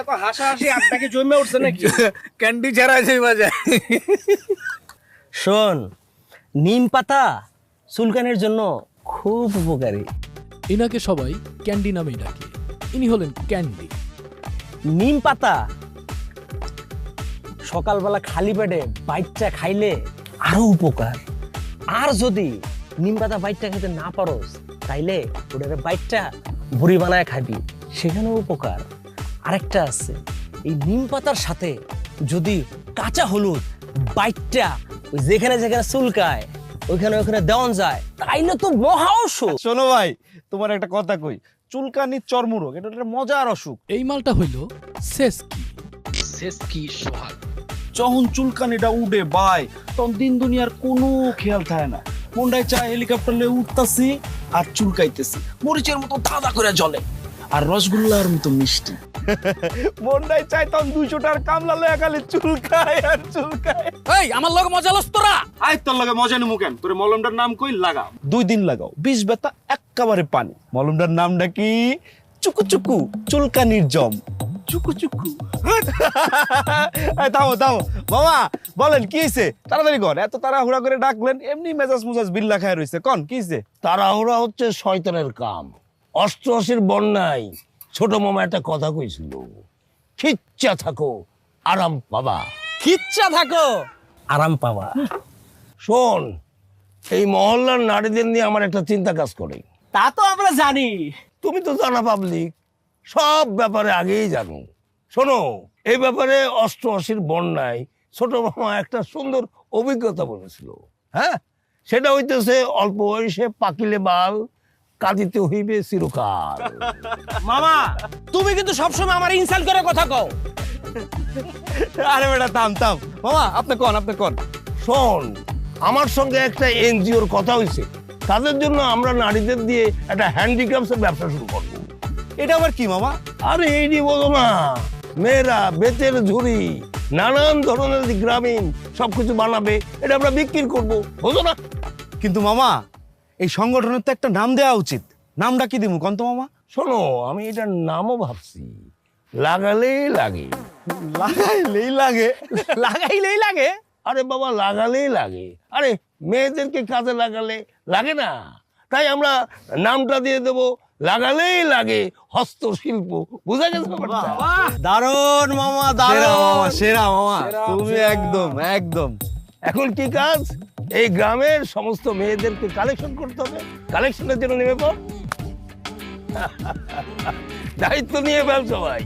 এত হাসাহাসি আপনাকে জমে উঠছে নাকি? ক্যান্ডি ছাড়া যাইবা যায়। শোন, নিম পাতা চুলকানির জন্য খুব উপকারী। ইনাকে সবাই ক্যান্ডি নামেই ডাকে। ইনি হলেন ক্যান্ডি। নিম পাতা সকালবেলা খালি পেটে বাইটটা খাইলে আরো উপকার। আর যদি নিম পাতা বাইটটা খেতে না পারোস তাইলে ওটাকে বাইটটা বড়ি বানায় খাবি, সেখানেও উপকার। আরেকটা আছে, এই নিম পাতার সাথে যদি কাঁচা হলুদ বাইটটা ওই যেখানে যেখানে চুলকায় ওইখানে ওইখানে দেওয়ান যায় তাইলে তো মহা ঔষধ। শোনো ভাই, তোমার একটা কথা কই, চুলকানির চর্মরোগ এটা একটা মজার অসুখ। এই মালটা হইল সেসকি সোহাগ। যখন চুলকানিটা উঠে ভাই, তখন দিন দুনিয়ার কোনো খেয়াল থাকে না। মন্ডায় চা হেলিকপ্টার লয়ে উঠতাছি আর চুলকাইতেছি, মরিচের মতো দাদা করে জ্বলে আর রসগোল্লার মতো মিষ্টি। মন্ডায় চাই তখন 200 টাকার কামলা লয়ে খালি চুলকায় আর চুলকায়। এই আমার লগে মজা লস তোরা। আই তোর লাগে মজা নিমু কেন? তোর মলমটার নাম কই? লাগা 2 দিন লাগাও, 20 ব্যথা একেবারে পানি। মলমটার নামটা কি? চুকু চুকু চুলকানির জম। চুকু চুকু। থামো থামো মামা, বলেন কি হয়েছে? তাড়াতাড়ি কর, এত তাড়াহুড়া করে ডাকলেন, এমনি মেজাজ মুজাজ বিল্লা খায় রয়েছে। কন কি হয়েছে? তাড়াহুড়া হচ্ছে শয়তানের কাম। অষ্টআশির বন্যায় ছোট মামা একটা কথা কইছিল, খিচ্চা থাকো আরাম পাবা। খিচ্ছা থাকো আরাম পাবা। শোন, এই মহল্লার নারীদের নিয়ে আমার একটা চিন্তা কাজ করে। তা তো আমরা জানি। তুমি তো জানা পাবলিক, সব ব্যাপারে আগেই জানো। শোনো, এই ব্যাপারে অষ্টআশির বন্যায় ছোট মামা একটা সুন্দর অভিজ্ঞতা বলেছিল। হ্যাঁ, সেটা হইতেছে অল্প বয়সে পাকিলে বাল, কাঁদিতে হইবে চিরকাল। মামা, তুমি কিন্তু সবসময় আমার ইনসাল্ট করে কথা কও। আরে বেটা থাম থাম মামা, আপনি কন। শোন, আমার সঙ্গে একটা এনজিওর কথা হয়েছে, তাদের জন্য আমরা নারীদের দিয়ে একটা হ্যান্ডিক্রাফটসের ব্যবসা শুরু করবো। এটা আবার কি মামা? আরে এই যে বলো না, মেয়েরা বেতের ঝুড়ি, নানান ধরনের গ্রামীণ সবকিছু বানাবে, এটা আমরা বিক্রি করবো, বুঝো না? কিন্তু মামা, এই সংগঠনের তো একটা নাম দেওয়া উচিত। নামটা কি দিমু কন্ত মামা? শোনো, আমি এটার নামও ভাবছি, লাগালেই লাগে। লাগাইলেই লাগে? লাগাইলেই লাগে? আরে বাবা, লাগালেই লাগে। আরে মেয়েদেরকে কাজে লাগালে লাগে না? তাই আমরা নামটা দিয়ে দেবো লাগালেই লাগে হস্তশিল্প। বুঝা গেছে ব্যাপারটা? দারুণ মামা, সেরা মামা, দারুণ। সেরা মামা, তুমি একদম একদম। এখন কি কাজ? এই গ্রামের সমস্ত মেয়েদেরকে কালেকশন করতে হবে, কালেকশনের জন্য নেমে পড়। দায়িত্ব নিয়ে ফেল সবাই।